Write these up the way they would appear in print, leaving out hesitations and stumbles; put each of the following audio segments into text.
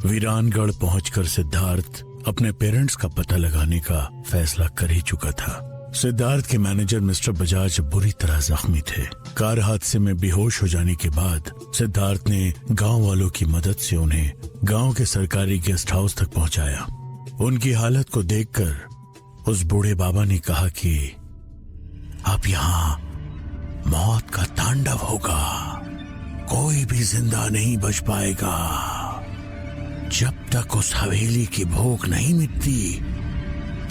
वीरानगढ़ पहुंचकर सिद्धार्थ अपने पेरेंट्स का पता लगाने का फैसला कर ही चुका था। सिद्धार्थ के मैनेजर मिस्टर बजाज बुरी तरह जख्मी थे। कार हादसे में बेहोश हो जाने के बाद सिद्धार्थ ने गांव वालों की मदद से उन्हें गांव के सरकारी गेस्ट हाउस तक पहुंचाया। उनकी हालत को देखकर उस बूढ़े बाबा ने कहा कि अब यहाँ मौत का तांडव होगा, कोई भी जिंदा नहीं बच पाएगा। जब तक उस हवेली की भूख नहीं मिटती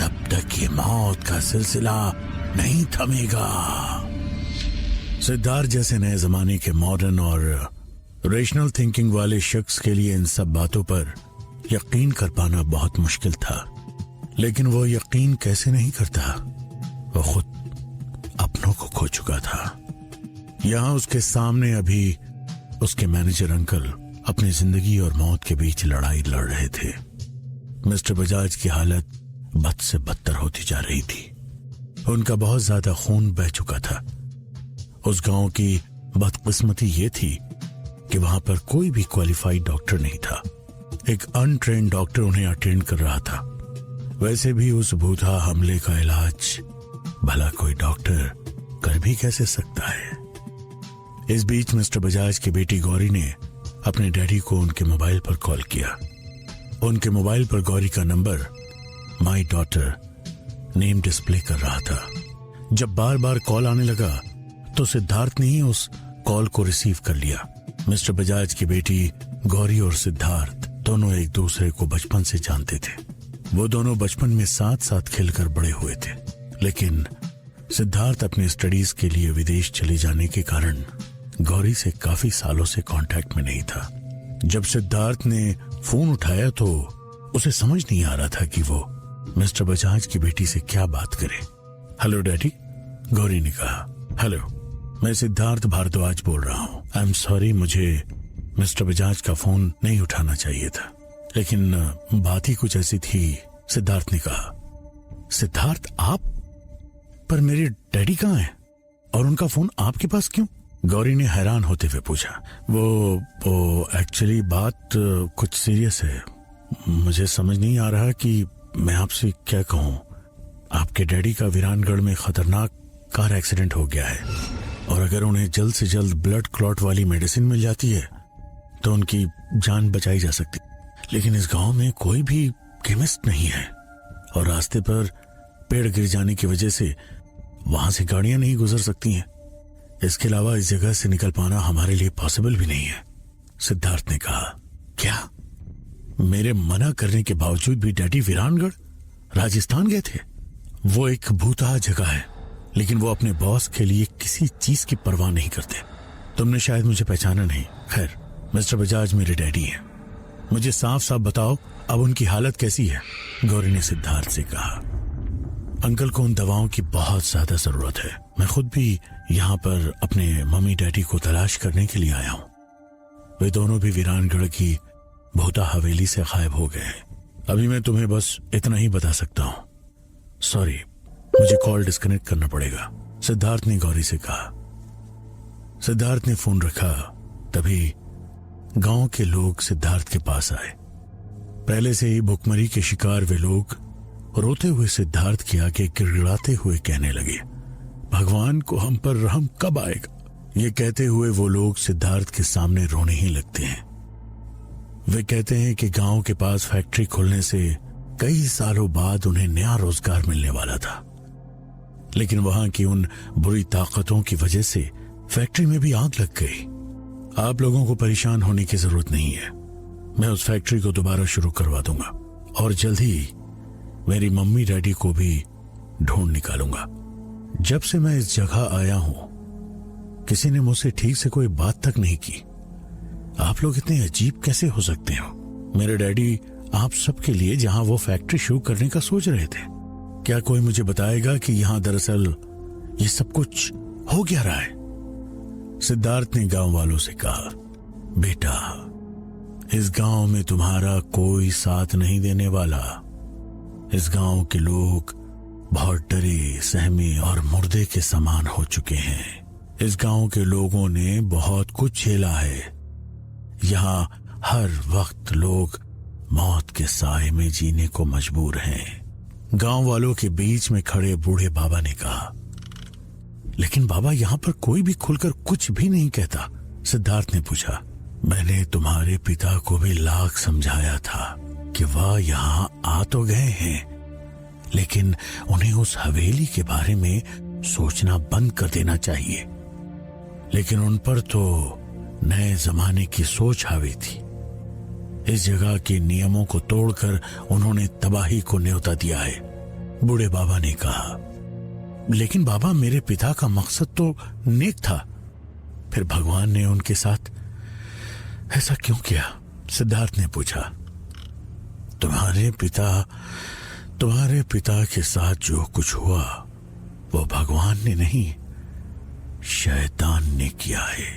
तब तक ये मौत का सिलसिला नहीं थमेगा। सिद्धार्थ जैसे नए जमाने के मॉडर्न और रेशनल थिंकिंग वाले शख्स के लिए इन सब बातों पर यकीन कर पाना बहुत मुश्किल था, लेकिन वो यकीन कैसे नहीं करता। वो खुद अपनों को खो चुका था। यहाँ उसके सामने अभी उसके मैनेजर अंकल अपनी जिंदगी और मौत के बीच लड़ाई लड़ रहे थे। मिस्टर बजाज की हालत बद से बदतर होती जा रही थी। उनका बहुत ज्यादा खून बह चुका था। उस गांव की बदकिस्मती ये थी कि वहां पर कोई भी क्वालिफाइड डॉक्टर नहीं था। एक अनट्रेन्ड डॉक्टर उन्हें अटेंड कर रहा था। वैसे भी उस भूता हमले का इलाज भला कोई डॉक्टर कर भी कैसे सकता है। इस बीच मिस्टर बजाज की बेटी गौरी ने अपने डैडी को उनके मोबाइल पर कॉल किया। उनके मोबाइल पर गौरी का number my daughter name display कर रहा था। जब बार बार कॉल आने लगा तो सिद्धार्थ ने ही उस कॉल को रिसीव कर लिया। मिस्टर बजाज की बेटी गौरी और सिद्धार्थ दोनों एक दूसरे को बचपन से जानते थे। वो दोनों बचपन में साथ साथ खेलकर बड़े हुए थे, लेकिन सिद्धार्थ अपने स्टडीज के लिए विदेश चले जाने के कारण गौरी से काफी सालों से कांटेक्ट में नहीं था। जब सिद्धार्थ ने फोन उठाया तो उसे समझ नहीं आ रहा था कि वो मिस्टर बजाज की बेटी से क्या बात करे। हेलो डैडी, गौरी ने कहा। हेलो, मैं सिद्धार्थ भारद्वाज बोल रहा हूँ। आई एम सॉरी, मुझे मिस्टर बजाज का फोन नहीं उठाना चाहिए था, लेकिन बात ही कुछ ऐसी थी। सिद्धार्थ ने कहा। सिद्धार्थ, आप? पर मेरे डैडी कहाँ हैं और उनका फोन आपके पास क्यों? गौरी ने हैरान होते हुए पूछा। वो एक्चुअली बात कुछ सीरियस है। मुझे समझ नहीं आ रहा कि मैं आपसे क्या कहूँ। आपके डैडी का वीरानगढ़ में खतरनाक कार एक्सीडेंट हो गया है और अगर उन्हें जल्द से जल्द ब्लड क्लॉट वाली मेडिसिन मिल जाती है तो उनकी जान बचाई जा सकती, लेकिन इस गांव में कोई भी केमिस्ट नहीं है और रास्ते पर पेड़ गिर जाने की वजह से वहां से गाड़ियां नहीं गुजर सकती हैं। इसके अलावा इस जगह से निकल पाना हमारे लिए पॉसिबल भी नहीं है। सिद्धार्थ ने कहा। क्या? मेरे मना करने के बावजूद भी डैडी वीरानगढ़ राजस्थान गए थे? वो एक भूतहा जगह है, लेकिन वो अपने बॉस के लिए किसी चीज की परवाह नहीं करते। तुमने शायद मुझे पहचाना नहीं। खैर, मिस्टर बजाज मेरे डैडी हैं। मुझे साफ साफ बताओ, अब उनकी हालत कैसी है? गौरी ने सिद्धार्थ से कहा। अंकल को उन दवाओं की बहुत ज्यादा जरूरत है। मैं खुद भी यहाँ पर अपने मम्मी डैडी को तलाश करने के लिए आया हूँ। वे दोनों भी वीरानगढ़ की भूता हवेली से गायब हो गए। अभी मैं तुम्हें बस इतना ही बता सकता हूँ। सॉरी, मुझे कॉल डिस्कनेक्ट करना पड़ेगा, सिद्धार्थ ने गौरी से कहा। सिद्धार्थ ने फोन रखा। तभी गांव के लोग सिद्धार्थ के पास आए। पहले से ही भुखमरी के शिकार वे लोग रोते हुए सिद्धार्थ के आगे गिड़गिड़ाते हुए कहने लगे, भगवान को हम पर रहम कब आएगा? ये कहते हुए वो लोग सिद्धार्थ के सामने रोने ही लगते हैं। वे कहते हैं कि गांव के पास फैक्ट्री खुलने से कई सालों बाद उन्हें नया रोजगार मिलने वाला था, लेकिन वहां की उन बुरी ताकतों की वजह से फैक्ट्री में भी आग लग गई। आप लोगों को परेशान होने की जरूरत नहीं है। मैं उस फैक्ट्री को दोबारा शुरू करवा दूंगा और जल्द ही मेरी मम्मी डैडी को भी ढूंढ निकालूंगा। जब से मैं इस जगह आया हूं किसी ने मुझसे ठीक से कोई बात तक नहीं की। आप लोग इतने अजीब कैसे हो सकते हो? मेरे डैडी आप सबके लिए जहां वो फैक्ट्री शुरू करने का सोच रहे थे। क्या कोई मुझे बताएगा कि यहां दरअसल ये सब कुछ हो क्या रहा है? सिद्धार्थ ने गांव वालों से कहा, बेटा, इस गांव में तुम्हारा कोई साथ नहीं देने वाला। इस गांव के लोग बहुत डरे, सहमे और मुर्दे के समान हो चुके हैं। इस गांव के लोगों ने बहुत कुछ झेला है। यहाँ हर वक्त लोग मौत के साए में जीने को मजबूर हैं। गांव वालों के बीच में खड़े बूढ़े बाबा ने कहा। लेकिन बाबा, यहां पर कोई भी खुलकर कुछ भी नहीं कहता। सिद्धार्थ ने पूछा। मैंने तुम्हारे पिता को भी लाख समझाया था कि वह यहां आ तो गए हैं, लेकिन उन्हें उस हवेली के बारे में सोचना बंद कर देना चाहिए। लेकिन उन पर तो नए जमाने की सोच हावी थी। इस जगह के नियमों को तोड़कर उन्होंने तबाही को न्योता दिया है। बूढ़े बाबा ने कहा। लेकिन बाबा, मेरे पिता का मकसद तो नेक था, फिर भगवान ने उनके साथ ऐसा क्यों किया? सिद्धार्थ ने पूछा। तुम्हारे पिता के साथ जो कुछ हुआ वो भगवान ने नहीं, शैतान ने किया है।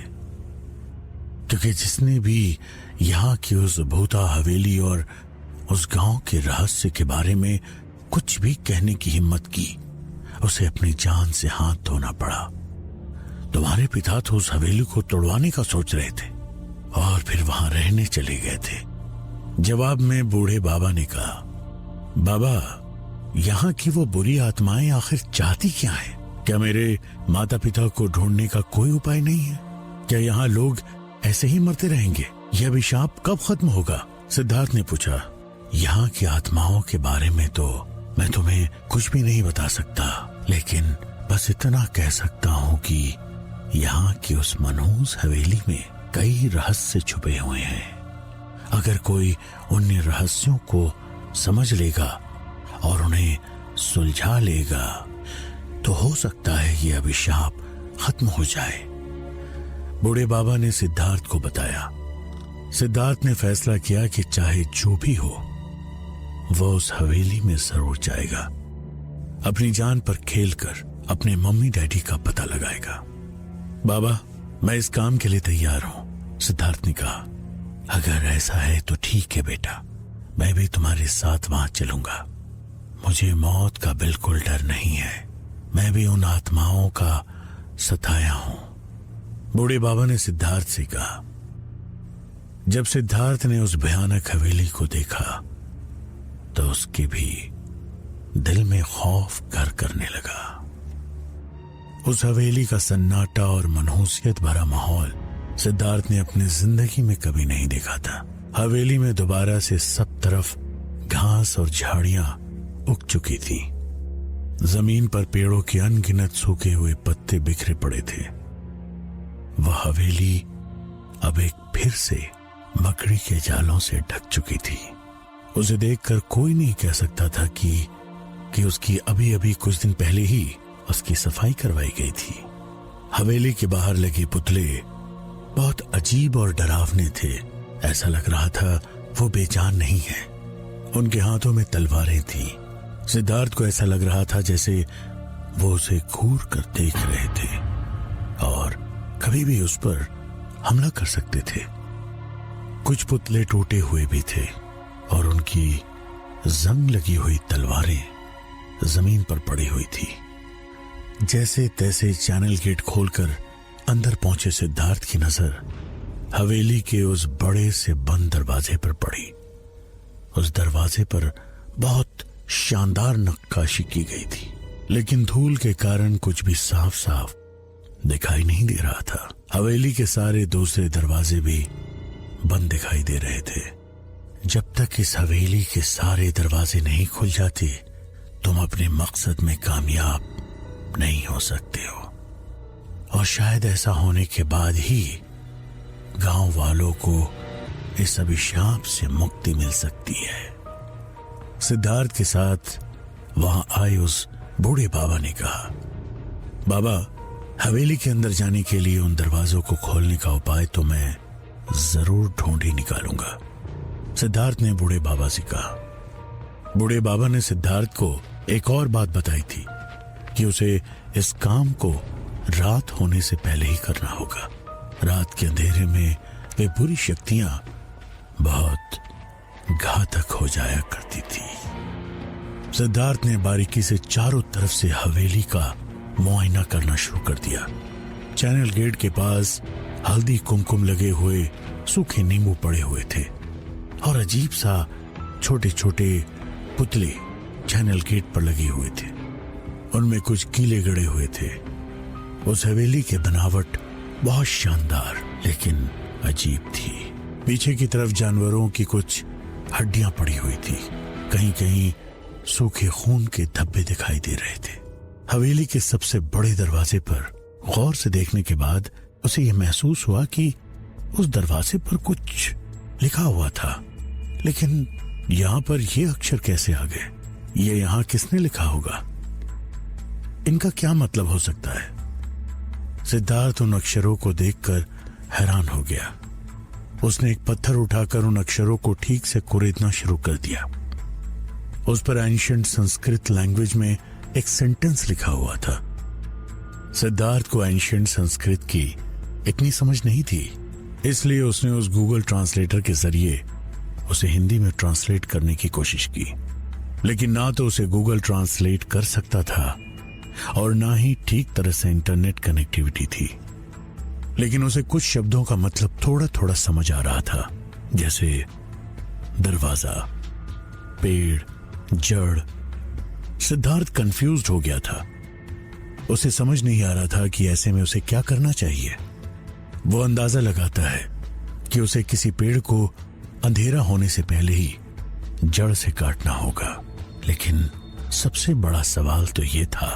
क्योंकि जिसने भी यहां की उस भूता हवेली और उस गांव के रहस्य के बारे में कुछ भी कहने की हिम्मत की, उसे अपनी जान से हाथ धोना पड़ा। तुम्हारे पिता तो उस हवेली को तोड़वाने का सोच रहे थे और फिर वहां रहने चले गए थे। जवाब में बूढ़े बाबा ने कहा। बाबा, यहाँ की वो बुरी आत्माएं आखिर चाहती क्या है? क्या मेरे माता पिता को ढूंढने का कोई उपाय नहीं है? क्या यहाँ लोग ऐसे ही मरते रहेंगे? यह अभिशाप कब खत्म होगा? सिद्धार्थ ने पूछा। यहाँ की आत्माओं के बारे में तो मैं तुम्हें कुछ भी नहीं बता सकता, लेकिन बस इतना कह सकता हूँ कि यहाँ की उस मनहूस हवेली में कई रहस्य छुपे हुए हैं। अगर कोई उन रहस्यों को समझ लेगा और उन्हें सुलझा लेगा तो हो सकता है ये अभिशाप खत्म हो जाए। बूढ़े बाबा ने सिद्धार्थ को बताया। सिद्धार्थ ने फैसला किया कि चाहे जो भी हो वो उस हवेली में जरूर जाएगा। अपनी जान पर खेलकर अपने मम्मी डैडी का पता लगाएगा। बाबा, मैं इस काम के लिए तैयार हूं, सिद्धार्थ ने कहा। अगर ऐसा है तो ठीक है बेटा, मैं भी तुम्हारे साथ वहां चलूंगा। मुझे मौत का बिल्कुल डर नहीं है। मैं भी उन आत्माओं का सताया हूं, बूढ़े बाबा ने सिद्धार्थ से कहा। जब सिद्धार्थ ने उस भयानक हवेली को देखा तो उसके भी दिल में खौफ घर करने लगा। उस हवेली का सन्नाटा और मनहूसियत भरा माहौल सिद्धार्थ ने अपनी जिंदगी में कभी नहीं देखा था। हवेली में दोबारा से सब तरफ घास और झाड़ियां उग चुकी थी। जमीन पर पेड़ों के अनगिनत सूखे हुए पत्ते बिखरे पड़े थे। वह हवेली अब एक फिर से मकड़ी के जालों से ढक चुकी थी। उसे देखकर कोई नहीं कह सकता था कि उसकी अभी अभी कुछ दिन पहले ही उसकी सफाई करवाई गई थी। हवेली के बाहर लगे पुतले बहुत अजीब और डरावने थे। ऐसा लग रहा था वो बेजान नहीं है। उनके हाथों में तलवारें थी। सिद्धार्थ को ऐसा लग रहा था जैसे वो उसे घूर कर देख रहे थे और कभी भी उस पर हमला कर सकते थे। कुछ पुतले टूटे हुए भी थे और उनकी जंग लगी हुई तलवारें जमीन पर पड़ी हुई थी। जैसे तैसे चैनल गेट खोलकर अंदर पहुंचे सिद्धार्थ की नजर हवेली के उस बड़े से बंद दरवाजे पर पड़ी। उस दरवाजे पर बहुत शानदार नक्काशी की गई थी, लेकिन धूल के कारण कुछ भी साफ साफ दिखाई नहीं दे रहा था। हवेली के सारे दूसरे दरवाजे भी बंद दिखाई दे रहे थे। जब तक इस हवेली के सारे दरवाजे नहीं खुल जाते तुम अपने मकसद में कामयाब नहीं हो सकते हो, और शायद ऐसा होने के बाद ही गांव वालों को इस अभिशाप से मुक्ति मिल सकती है। सिद्धार्थ के साथ वहां आए उस बूढ़े बाबा ने कहा, बाबा, हवेली के अंदर जाने के लिए उन दरवाजों को खोलने का उपाय तो मैं जरूर ढूंढ ही निकालूंगा। सिद्धार्थ ने बूढ़े बाबा से कहा। बूढ़े बाबा ने सिद्धार्थ को एक और बात बताई थी कि उसे इस काम को रात होने से पहले ही करना होगा। रात के अंधेरे में वे बुरी शक्तियां बहुत घातक हो जाया करती थी। सिद्धार्थ ने बारीकी से चारों तरफ से हवेली का मुआयना करना शुरू कर दिया। चैनल गेट के पास हल्दी कुमकुम लगे हुए सूखे नींबू पड़े हुए थे और अजीब सा छोटे छोटे पुतले चैनल गेट पर लगे हुए थे। उनमें कुछ कीले गड़े हुए थे। उस हवेली की बनावट बहुत शानदार लेकिन अजीब थी। पीछे की तरफ जानवरों की कुछ हड्डियां पड़ी हुई थी। कहीं कहीं सूखे खून के धब्बे दिखाई दे रहे थे। हवेली के सबसे बड़े दरवाजे पर गौर से देखने के बाद उसे यह महसूस हुआ कि उस दरवाजे पर कुछ लिखा हुआ था, लेकिन यहां पर ये अक्षर कैसे आ गए? ये यहां किसने लिखा होगा? इनका क्या मतलब हो सकता है? सिद्धार्थ उन अक्षरों को देखकर हैरान हो गया। उसने एक पत्थर उठाकर उन अक्षरों को ठीक से कुरेदना शुरू कर दिया। उस पर एंशिएंट संस्कृत लैंग्वेज में एक सेंटेंस लिखा हुआ था। सिद्धार्थ को एंशिएंट संस्कृत की इतनी समझ नहीं थी, इसलिए उसने उस गूगल ट्रांसलेटर के जरिए उसे हिंदी में ट्रांसलेट करने की कोशिश की। लेकिन ना तो उसे गूगल ट्रांसलेट कर सकता था और ना ही ठीक तरह से इंटरनेट कनेक्टिविटी थी। लेकिन उसे कुछ शब्दों का मतलब थोड़ा थोड़ा समझ आ रहा था, जैसे दरवाजा, पेड़, जड़। सिद्धार्थ कंफ्यूज्ड हो गया था। उसे समझ नहीं आ रहा था कि ऐसे में उसे क्या करना चाहिए। वो अंदाजा लगाता है कि उसे किसी पेड़ को अंधेरा होने से पहले ही जड़ से काटना होगा। लेकिन सबसे बड़ा सवाल तो ये था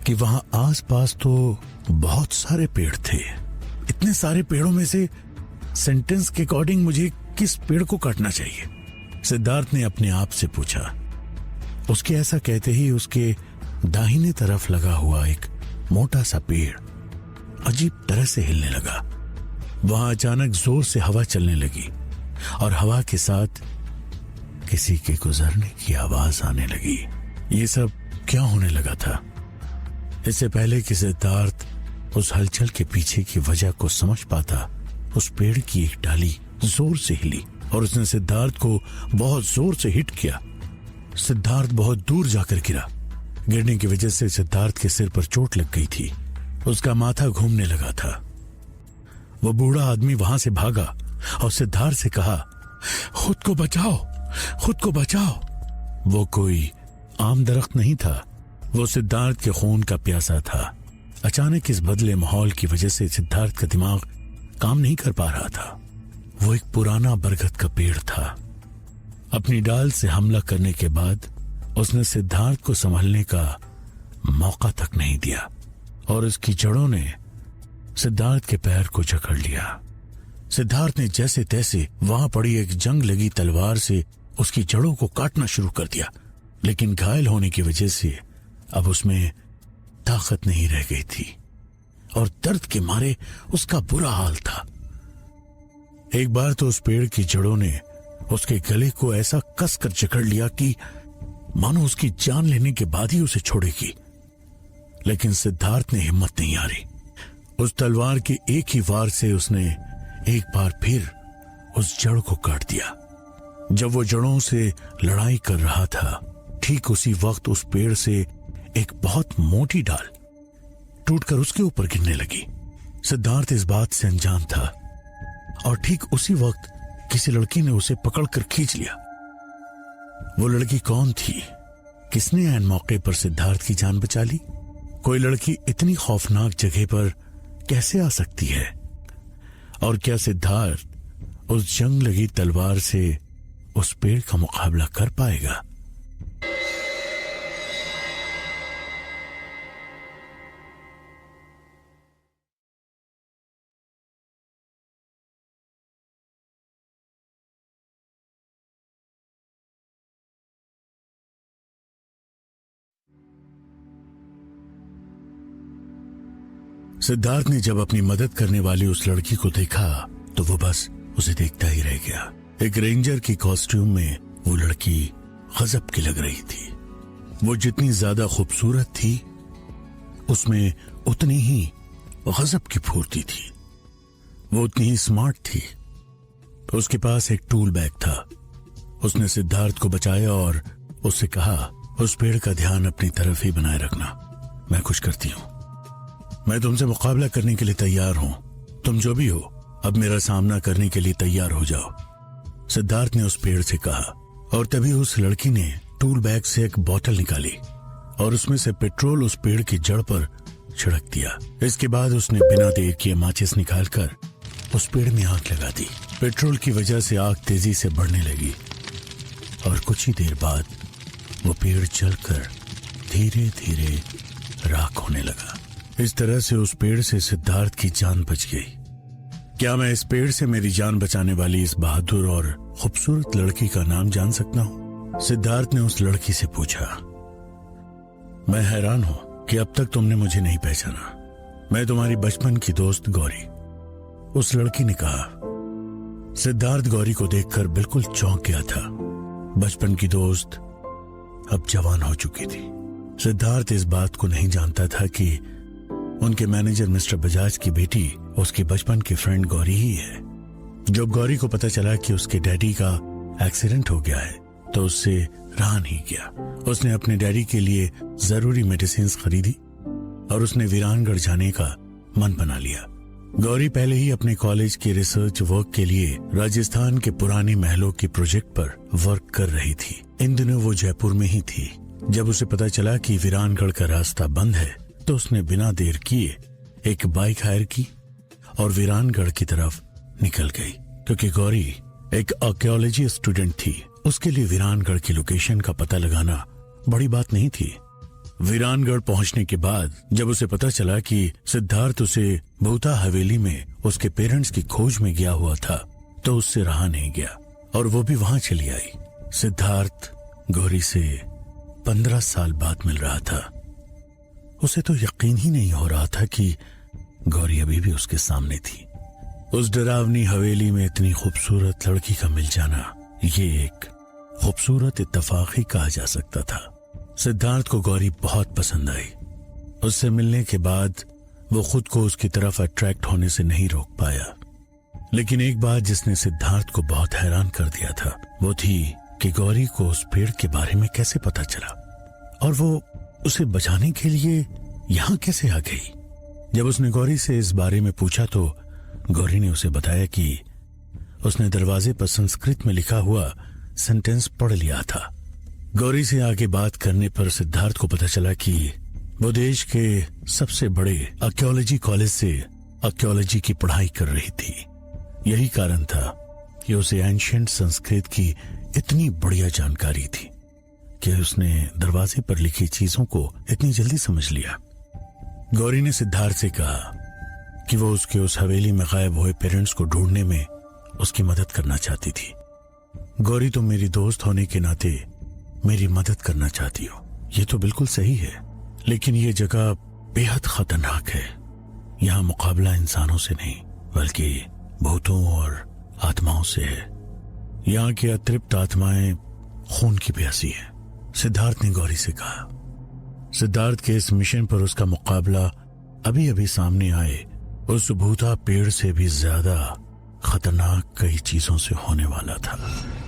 कि वहां आसपास तो बहुत सारे पेड़ थे। इतने सारे पेड़ों में से सेंटेंस के अकॉर्डिंग मुझे किस पेड़ को काटना चाहिए? सिद्धार्थ ने अपने आप से पूछा। उसके ऐसा कहते ही उसके दाहिने तरफ लगा हुआ एक मोटा सा पेड़ अजीब तरह से हिलने लगा। वहां अचानक जोर से हवा चलने लगी और हवा के साथ किसी के गुजरने की आवाज आने लगी। ये सब क्या होने लगा था? इससे पहले कि सिद्धार्थ उस हलचल के पीछे की वजह को समझ पाता, उस पेड़ की एक डाली जोर से हिली और उसने सिद्धार्थ को बहुत जोर से हिट किया। सिद्धार्थ बहुत दूर जाकर गिरा। गिरने की वजह से सिद्धार्थ के सिर पर चोट लग गई थी। उसका माथा घूमने लगा था। वो बूढ़ा आदमी वहां से भागा और सिद्धार्थ से कहा, खुद को बचाओ, खुद को बचाओ। वो कोई आम दरख्त नहीं था, वो सिद्धार्थ के खून का प्यासा था। अचानक इस बदले माहौल की वजह से सिद्धार्थ का दिमाग काम नहीं कर पा रहा था। वो एक पुराना बरगद का पेड़ था। अपनी डाल से हमला करने के बाद उसने सिद्धार्थ को संभलने का मौका तक नहीं दिया और उसकी जड़ों ने सिद्धार्थ के पैर को जकड़ लिया। सिद्धार्थ ने जैसे तैसे वहां पड़ी एक जंग लगी तलवार से उसकी जड़ों को काटना शुरू कर दिया, लेकिन घायल होने की वजह से अब उसमें ताकत नहीं रह गई थी और दर्द के मारे उसका बुरा हाल था। एक बार तो उस पेड़ की जड़ों ने उसके गले को ऐसा कसकर जकड़ लिया कि मानो उसकी जान लेने के बाद ही उसे छोड़ेगी। लेकिन सिद्धार्थ ने हिम्मत नहीं हारी। उस तलवार के एक ही वार से उसने एक बार फिर उस जड़ को काट दिया। जब वो जड़ों से लड़ाई कर रहा था, ठीक उसी वक्त उस पेड़ से एक बहुत मोटी डाल टूटकर उसके ऊपर गिरने लगी। सिद्धार्थ इस बात से अनजान था और ठीक उसी वक्त किसी लड़की ने उसे पकड़कर खींच लिया। वो लड़की कौन थी? किसने ऐन मौके पर सिद्धार्थ की जान बचा ली? कोई लड़की इतनी खौफनाक जगह पर कैसे आ सकती है? और क्या सिद्धार्थ उस जंग लगी तलवार से उस पेड़ का मुकाबला कर पाएगा? सिद्धार्थ ने जब अपनी मदद करने वाली उस लड़की को देखा तो वो बस उसे देखता ही रह गया। एक रेंजर की कॉस्ट्यूम में वो लड़की गजब की लग रही थी। वो जितनी ज्यादा खूबसूरत थी उसमें उतनी ही गजब की फुर्ती थी। वो उतनी ही स्मार्ट थी। उसके पास एक टूल बैग था। उसने सिद्धार्थ को बचाया और उससे कहा, उस पेड़ का ध्यान अपनी तरफ ही बनाए रखना, मैं कुछ करती हूं। मैं तुमसे मुकाबला करने के लिए तैयार हूं। तुम जो भी हो अब मेरा सामना करने के लिए तैयार हो जाओ। सिद्धार्थ ने उस पेड़ से कहा। और तभी उस लड़की ने टूल बैग से एक बोतल निकाली और उसमें से पेट्रोल उस पेड़ की जड़ पर छिड़क दिया। इसके बाद उसने बिना देर किए माचिस निकालकर उस पेड़ में आग लगा दी। पेट्रोल की वजह से आग तेजी से बढ़ने लगी और कुछ ही देर बाद वो पेड़ जलकर धीरे धीरे राख होने लगा। इस तरह से उस पेड़ से सिद्धार्थ की जान बच गई। क्या मैं इस पेड़ से मेरी जान बचाने वाली इस बहादुर और खूबसूरत लड़की का नाम जान सकता हूँ? सिद्धार्थ ने उस लड़की से पूछा। मैं हैरान हूं कि अब तक तुमने मुझे नहीं पहचाना। मैं तुम्हारी बचपन की दोस्त गौरी, उस लड़की ने कहा। सिद्धार्थ गौरी को देखकर बिल्कुल चौंक गया था। बचपन की दोस्त अब जवान हो चुकी थी। सिद्धार्थ इस बात को नहीं जानता था कि उनके मैनेजर मिस्टर बजाज की बेटी उसकी बचपन की फ्रेंड गौरी ही है। जब गौरी को पता चला कि उसके डैडी का एक्सीडेंट हो गया है तो उससे रहा नहीं गया। उसने अपने डैडी के लिए जरूरी मेडिसिन खरीदी और उसने वीरानगढ़ जाने का मन बना लिया। गौरी पहले ही अपने कॉलेज के रिसर्च वर्क के लिए राजस्थान के पुराने महलों के प्रोजेक्ट पर वर्क कर रही थी। इन दिनों वो जयपुर में ही थी। जब उसे पता चला कि वीरानगढ़ का रास्ता बंद है तो उसने बिना देर किए एक बाइक हायर की और वीरानगढ़ की तरफ निकल गई। क्योंकि गौरी एक आर्कियोलॉजी स्टूडेंट थी, उसके लिए वीरानगढ़ की लोकेशन का पता लगाना बड़ी बात नहीं थी। वीरानगढ़ पहुंचने के बाद जब उसे पता चला कि सिद्धार्थ उसे भूता हवेली में उसके पेरेंट्स की खोज में गया हुआ था तो उससे रहा नहीं गया और वो भी वहां चली आई। सिद्धार्थ गौरी से 15 साल बाद मिल रहा था। उसे तो यकीन ही नहीं हो रहा था कि गौरी अभी भी उसके सामने थी। उस डरावनी हवेली में इतनी खूबसूरत लड़की का मिल जाना ये एक खूबसूरत इत्तेफाक ही कहा जा सकता था। सिद्धार्थ को गौरी बहुत पसंद आई। उससे मिलने के बाद वो खुद को उसकी तरफ अट्रैक्ट होने से नहीं रोक पाया। लेकिन एक बात जिसने सिद्धार्थ को बहुत हैरान कर दिया था वो थी कि गौरी को उस पेड़ के बारे में कैसे पता चला और वो उसे बचाने के लिए यहां कैसे आ गई। जब उसने गौरी से इस बारे में पूछा तो गौरी ने उसे बताया कि उसने दरवाजे पर संस्कृत में लिखा हुआ सेंटेंस पढ़ लिया था। गौरी से आगे बात करने पर सिद्धार्थ को पता चला कि वो देश के सबसे बड़े आर्कियोलॉजी कॉलेज से आर्कियोलॉजी की पढ़ाई कर रही थी। यही कारण था कि उसे एंशिएंट संस्कृत की इतनी बढ़िया जानकारी थी कि उसने दरवाजे पर लिखी चीजों को इतनी जल्दी समझ लिया। गौरी ने सिद्धार्थ से कहा कि वो उसके उस हवेली में गायब हुए पेरेंट्स को ढूंढने में उसकी मदद करना चाहती थी। गौरी, तुम मेरी दोस्त होने के नाते मेरी मदद करना चाहती हो, ये तो बिल्कुल सही है, लेकिन ये जगह बेहद खतरनाक है। यहाँ मुकाबला इंसानों से नहीं बल्कि भूतों और आत्माओं से है। यहाँ की अतृप्त आत्माएं खून की प्यासी है, सिद्धार्थ ने गौरी से कहा। सिद्धार्थ के इस मिशन पर उसका मुकाबला अभी अभी सामने आए उस भूता पेड़ से भी ज्यादा खतरनाक कई चीजों से होने वाला था।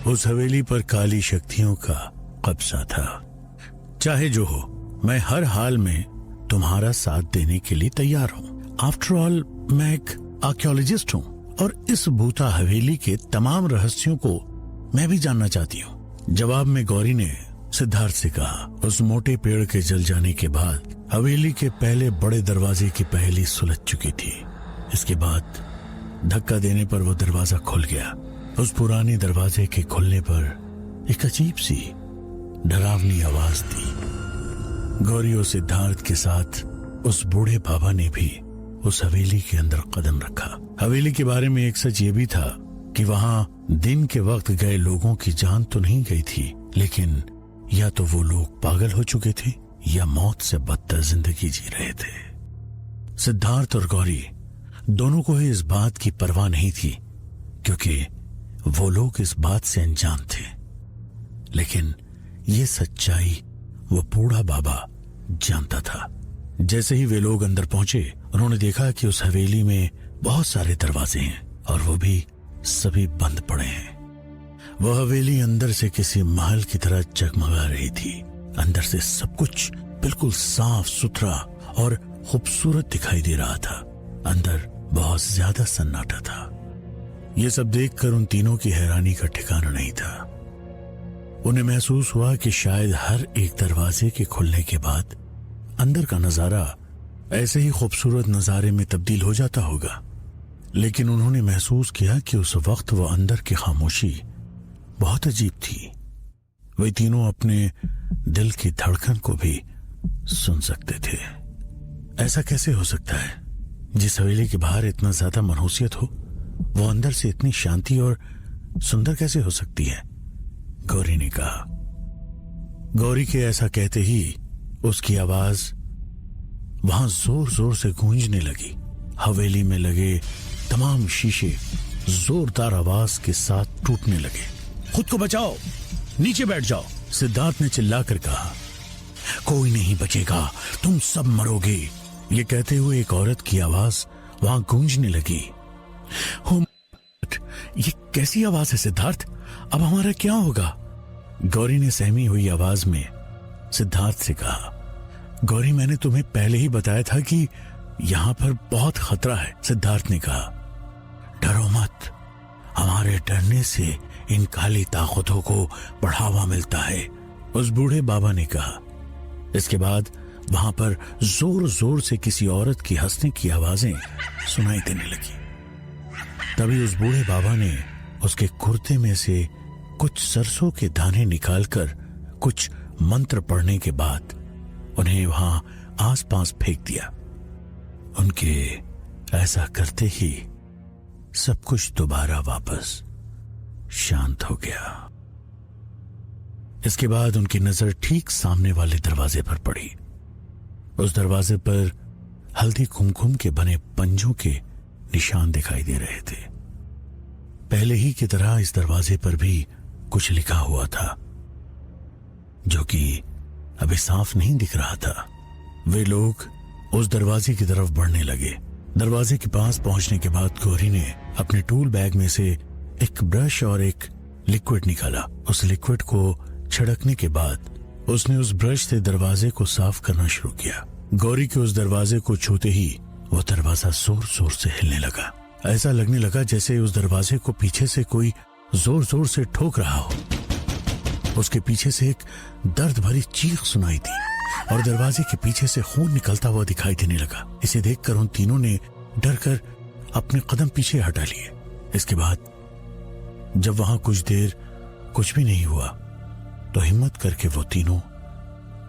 उस हवेली पर काली शक्तियों का कब्जा था। चाहे जो हो, मैं हर हाल में तुम्हारा साथ देने के लिए तैयार हूँ। आफ्टर ऑल मैं एक आर्कियोलॉजिस्ट हूँ और इस भूता हवेली के तमाम रहस्यों को मैं भी जानना चाहती हूँ। जवाब में गौरी ने सिद्धार्थ से कहा। उस मोटे पेड़ के जल जाने के बाद हवेली के पहले बड़े दरवाजे की पहेली सुलझ चुकी थी। इसके बाद धक्का देने पर वो दरवाजा खुल गया। उस पुराने दरवाजे के खुलने पर एक अजीब सी डरावनी आवाज थी। गौरी और सिद्धार्थ के साथ उस बूढ़े बाबा ने भी उस हवेली के अंदर कदम रखा। हवेली के बारे में एक सच ये भी था कि वहां दिन के वक्त गए लोगों की जान तो नहीं गई थी, लेकिन या तो वो लोग पागल हो चुके थे या मौत से बदतर जिंदगी जी रहे थे। सिद्धार्थ और गौरी दोनों को ही इस बात की परवाह नहीं थी क्योंकि वो लोग इस बात से अनजान थे, लेकिन ये सच्चाई वो बूढ़ा बाबा जानता था। जैसे ही वे लोग अंदर पहुंचे उन्होंने देखा कि उस हवेली में बहुत सारे दरवाजे हैं और वो भी सभी बंद पड़े हैं। वह हवेली अंदर से किसी महल की तरह जगमगा रही थी। अंदर से सब कुछ बिल्कुल साफ सुथरा और खूबसूरत दिखाई दे रहा था। अंदर बहुत ज्यादा सन्नाटा था। यह सब देखकर उन तीनों की हैरानी का ठिकाना नहीं था। उन्हें महसूस हुआ कि शायद हर एक दरवाजे के खुलने के बाद अंदर का नजारा ऐसे ही खूबसूरत नजारे में तब्दील हो जाता होगा। लेकिन उन्होंने महसूस किया कि उस वक्त वो अंदर की खामोशी बहुत अजीब थी। वे तीनों अपने दिल की धड़कन को भी सुन सकते थे। ऐसा कैसे हो सकता है? जिस हवेली के बाहर इतना ज्यादा मनहूसियत हो, वो अंदर से इतनी शांति और सुंदर कैसे हो सकती है? गौरी ने कहा। गौरी के ऐसा कहते ही उसकी आवाज वहां जोर जोर से गूंजने लगी। हवेली में लगे तमाम शीशे जोरदार आवाज के साथ टूटने लगे। खुद को बचाओ, नीचे बैठ जाओ, सिद्धार्थ ने चिल्लाकर कहा। कोई नहीं बचेगा, तुम सब मरोगे। ये कहते हुए एक औरत की आवाज वहां गूंजने लगी। ये कैसी आवाज है सिद्धार्थ? अब हमारा क्या होगा? गौरी ने सहमी हुई आवाज में सिद्धार्थ से कहा। गौरी, मैंने तुम्हें पहले ही बताया था कि यहां पर बहुत खतरा है। सिद्धार्थ ने कहा। डरो मत, हमारे डरने से इन काली ताकतों को बढ़ावा मिलता है, उस बूढ़े बाबा ने कहा। इसके बाद वहां पर जोर जोर से किसी औरत की हंसने की आवाजें सुनाई देने लगी। तभी उस बूढ़े बाबा ने उसके कुर्ते में से कुछ सरसों के दाने निकालकर कुछ मंत्र पढ़ने के बाद उन्हें वहां आसपास फेंक दिया। उनके ऐसा करते ही सब कुछ दोबारा वापस शांत हो गया। इसके बाद उनकी नजर ठीक सामने वाले दरवाजे पर पड़ी। उस दरवाजे पर हल्दी कुमकुम के बने पंजों के निशान दिखाई दे रहे थे। पहले ही की तरह इस दरवाजे पर भी कुछ लिखा हुआ था, जो कि अभी साफ नहीं दिख रहा था। वे लोग उस दरवाजे की तरफ बढ़ने लगे। दरवाजे के पास पहुंचने के बाद गौरी ने अपने टूल बैग में से एक ब्रश और एक लिक्विड निकाला। उस लिक्विड को छिड़कने के बाद उसने उस ब्रश से दरवाजे को साफ करना शुरू किया। गौरी के उस दरवाजे को छूते ही वो दरवाजा जोर जोर से हिलने लगा। ऐसा लगने लगा जैसे उस दरवाजे को पीछे से कोई जोर जोर से ठोक रहा हो। उसके पीछे से एक दर्द भरी चीख सुनाई दी और दरवाजे के पीछे से खून निकलता हुआ दिखाई देने लगा। इसे देखकर उन तीनों ने डर कर अपने कदम पीछे हटा लिए। इसके बाद जब वहां कुछ देर कुछ भी नहीं हुआ तो हिम्मत करके वो तीनों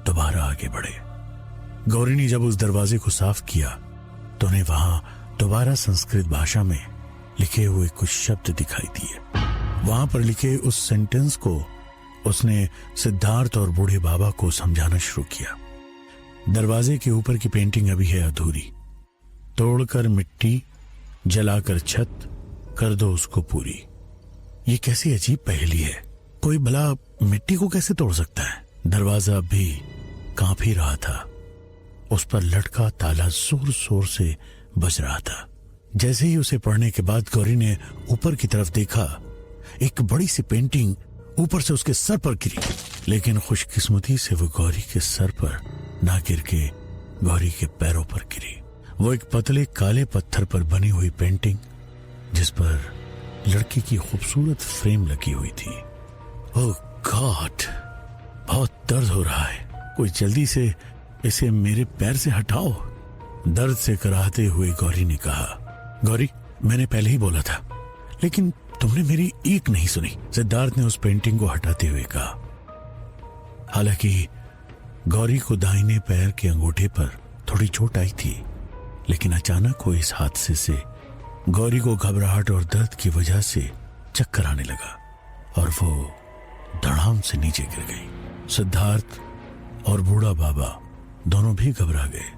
दोबारा आगे बढ़े। गौरी ने जब उस दरवाजे को साफ किया तो उन्हें वहां दोबारा संस्कृत भाषा में लिखे हुए कुछ शब्द दिखाई दिए। वहां पर लिखे उस सेंटेंस को उसने सिद्धार्थ और बूढ़े बाबा को समझाना शुरू किया। दरवाजे के ऊपर की पेंटिंग अभी है अधूरी, तोड़कर मिट्टी, जलाकर छत, कर दो उसको पूरी। ये कैसी अजीब पहेली है। कोई भला मिट्टी को कैसे तोड़ सकता है? दरवाजा भी कांप ही रहा था। उस पर लटका ताला जोर जोर से बज रहा था। जैसे ही उसे पढ़ने के बाद गौरी ने ऊपर की तरफ देखा, एक बड़ी सी पेंटिंग ऊपर से उसके सर पर गिरी। लेकिन खुशकिस्मती से वो गौरी के सर पर ना गिर के गौरी के पैरों पर गिरी। वो एक पतले काले पत्थर पर बनी हुई पेंटिंग, जिस पर लड़की की खूबसूरत फ्रेम लगी हुई थी। ओह गॉड, बहुत दर्द हो रहा है। कोई जल्दी से इसे मेरे पैर से हटाओ, दर्द से कराहते हुए गौरी ने कहा। गौरी, मैंने पहले ही बोला था, लेकिन तुमने मेरी एक नहीं सुनी, सिद्धार्थ ने उस पेंटिंग को हटाते हुए कहा। हालांकि गौरी को दाहिने पैर के अंगूठे पर थोड़ी चोट आई थी, लेकिन अचानक हुए इस हादसे से गौरी को घबराहट और दर्द की वजह से चक्कर आने लगा और वो धड़ाम से नीचे गिर गई। सिद्धार्थ और बूढ़ा बाबा दोनों भी घबरा गए।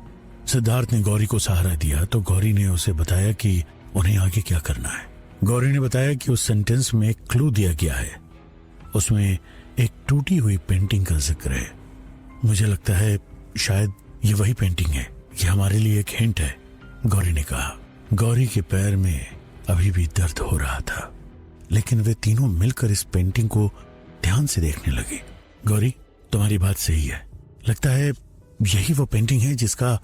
सिद्धार्थ ने गौरी को सहारा दिया तो गौरी ने उसे बताया कि उन्हें आगे क्या करना है। गौरी ने बताया कि उस सेंटेंस में एक क्लू दिया गया है, उसमें एक टूटी हुई पेंटिंग का जिक्र है। मुझे लगता है शायद ये वही पेंटिंग है, ये हमारे लिए एक हिंट है, गौरी ने कहा। गौरी के पैर में अभी भी दर्द हो रहा था, लेकिन वे तीनों मिलकर इस पेंटिंग को ध्यान से देखने लगे। गौरी, तुम्हारी बात सही है, लगता है यही वो पेंटिंग है जिसका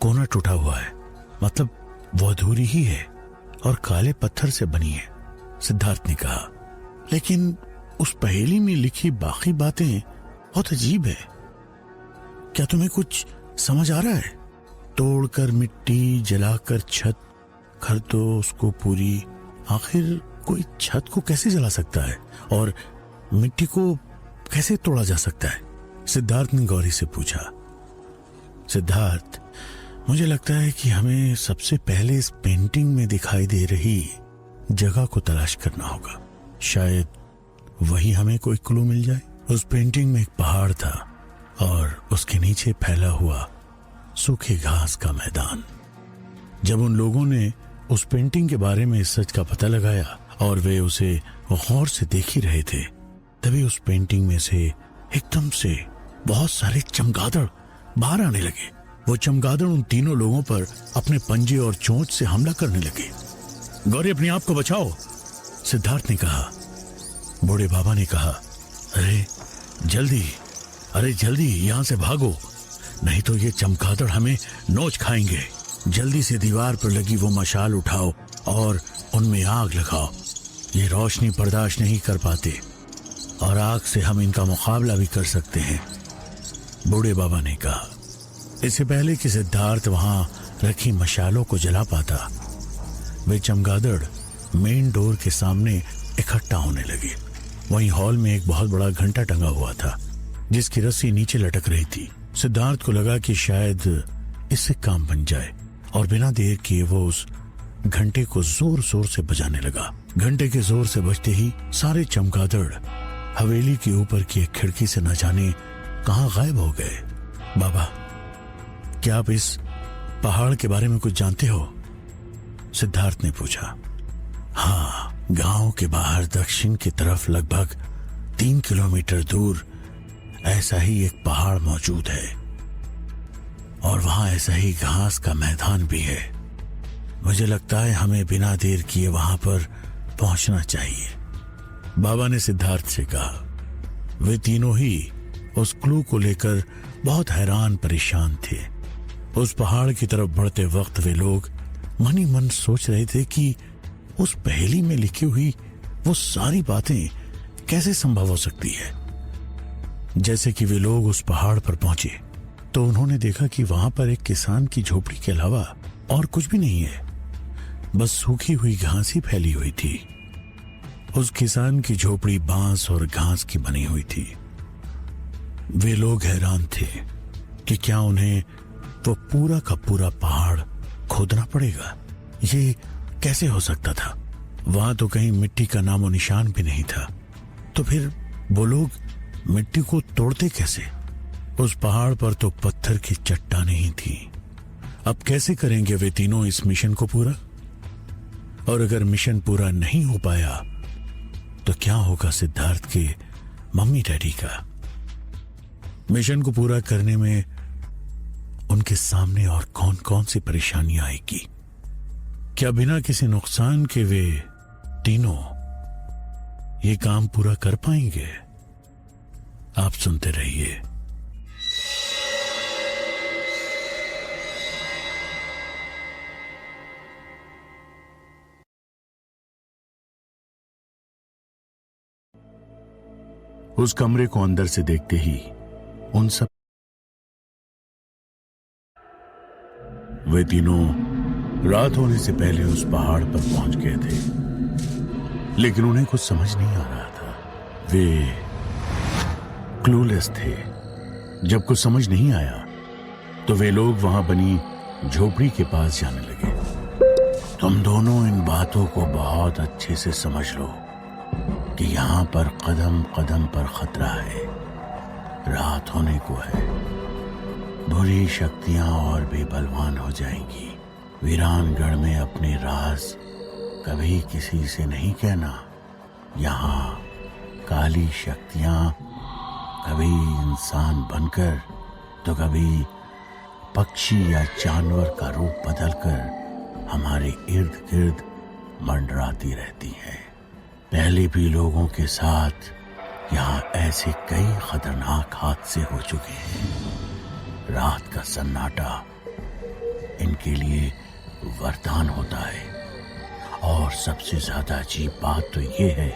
कोना टूटा हुआ है, मतलब वो अधूरी ही है और काले पत्थर से बनी है, सिद्धार्थ ने कहा। लेकिन उस पहेली में लिखी बाकी बातें बहुत अजीब है। क्या तुम्हें कुछ समझ आ रहा है? तोड़कर मिट्टी, जलाकर छत, कर दो उसको पूरी। आखिर कोई छत को कैसे जला सकता है और मिट्टी को कैसे तोड़ा जा सकता है? सिद्धार्थ ने गौरी से पूछा। सिद्धार्थ, मुझे लगता है कि हमें सबसे पहले इस पेंटिंग में दिखाई दे रही जगह को तलाश करना होगा। शायद वही हमें कोई क्लू मिल जाए। उस पेंटिंग में एक पहाड़ था और उसके नीचे फैला हुआ सूखे घास का मैदान। जब उन लोगों ने उस पेंटिंग के बारे में इस सच का पता लगाया और वे उसे गौर से देख ही रहे थे, तभी उस पेंटिंग में से एकदम से बहुत सारे चमगादड़ बाहर आने लगे। वो चमगादड़ उन तीनों लोगों पर अपने पंजे और चोंच से हमला करने लगे। गौरी, अपने आप को बचाओ, सिद्धार्थ ने कहा। बूढ़े बाबा ने कहा, अरे जल्दी यहां से भागो, नहीं तो ये चमगादड़ हमें नोच खाएंगे। जल्दी से दीवार पर लगी वो मशाल उठाओ और उनमें आग लगाओ। ये रोशनी बर्दाश्त नहीं कर पाते और आग से हम इनका मुकाबला भी कर सकते हैं, बूढ़े बाबा ने कहा। इससे पहले कि सिद्धार्थ वहां रखी मशालों को जला पाता, वे चमगादड़ मेन डोर के सामने इकट्ठा होने लगे। वहीं हॉल में एक बहुत बड़ा घंटा टंगा हुआ था जिसकी रस्सी नीचे लटक रही थी। सिद्धार्थ को लगा कि शायद इससे काम बन जाए और बिना देर किए वो उस घंटे को जोर जोर से बजाने लगा। घंटे के जोर से बजते ही सारे चमगादड़ हवेली के ऊपर की एक खिड़की से न जाने कहां गायब हो गए। बाबा, क्या आप इस पहाड़ के बारे में कुछ जानते हो? सिद्धार्थ ने पूछा। हाँ, गांव के बाहर दक्षिण की तरफ लगभग 3 किलोमीटर दूर ऐसा ही एक पहाड़ मौजूद है और वहां ऐसा ही घास का मैदान भी है। मुझे लगता है हमें बिना देर किए वहां पर पहुंचना चाहिए, बाबा ने सिद्धार्थ से कहा। वे तीनों ही उस क्लू को लेकर बहुत हैरान परेशान थे। उस पहाड़ की तरफ बढ़ते वक्त वे लोग मन ही मन सोच रहे थे कि उस पहेली में लिखी हुई वो सारी बातें कैसे संभव हो सकती है। जैसे कि वे लोग उस पहाड़ पर पहुंचे तो उन्होंने देखा कि वहां पर एक किसान की झोपड़ी के अलावा और कुछ भी नहीं है, बस सूखी हुई घास ही फैली हुई थी। उस किसान की झोपड़ी बांस और घास की बनी हुई थी। वे लोग हैरान थे कि क्या उन्हें वो पूरा का पूरा पहाड़ खोदना पड़ेगा। ये कैसे हो सकता था? वहां तो कहीं मिट्टी का नामो निशान भी नहीं था। तो फिर वो लोग मिट्टी को तोड़ते कैसे? उस पहाड़ पर तो पत्थर की चट्टानें ही थी। अब कैसे करेंगे वे तीनों इस मिशन को पूरा? और अगर मिशन पूरा नहीं हो पाया तो क्या होगा सिद्धार्थ के मम्मी डैडी का? मिशन को पूरा करने में उनके सामने और कौन कौन सी परेशानियां आएगी? क्या बिना किसी नुकसान के वे तीनों ये काम पूरा कर पाएंगे? आप सुनते रहिए। उस कमरे को अंदर से देखते ही उन सब वे तीनों रात होने से पहले उस पहाड़ पर पहुंच गए थे, लेकिन उन्हें कुछ समझ नहीं आ रहा था। वे क्लूलेस थे। जब कुछ समझ नहीं आया तो वे लोग वहां बनी झोपड़ी के पास जाने लगे। तुम दोनों इन बातों को बहुत अच्छे से समझ लो कि यहां पर कदम कदम पर खतरा है। रात होने को है, बुरी शक्तियां और भी बलवान हो जाएंगी। वीरानगढ़ में अपने राज कभी किसी से नहीं कहना। यहाँ काली शक्तियां कभी इंसान बनकर तो कभी पक्षी या जानवर का रूप बदलकर हमारे इर्द गिर्द मंडराती रहती हैं। पहले भी लोगों के साथ यहाँ ऐसे कई खतरनाक हादसे हो चुके हैं। रात का सन्नाटा इनके लिए वरदान होता है। और सबसे ज्यादा अजीब बात तो ये है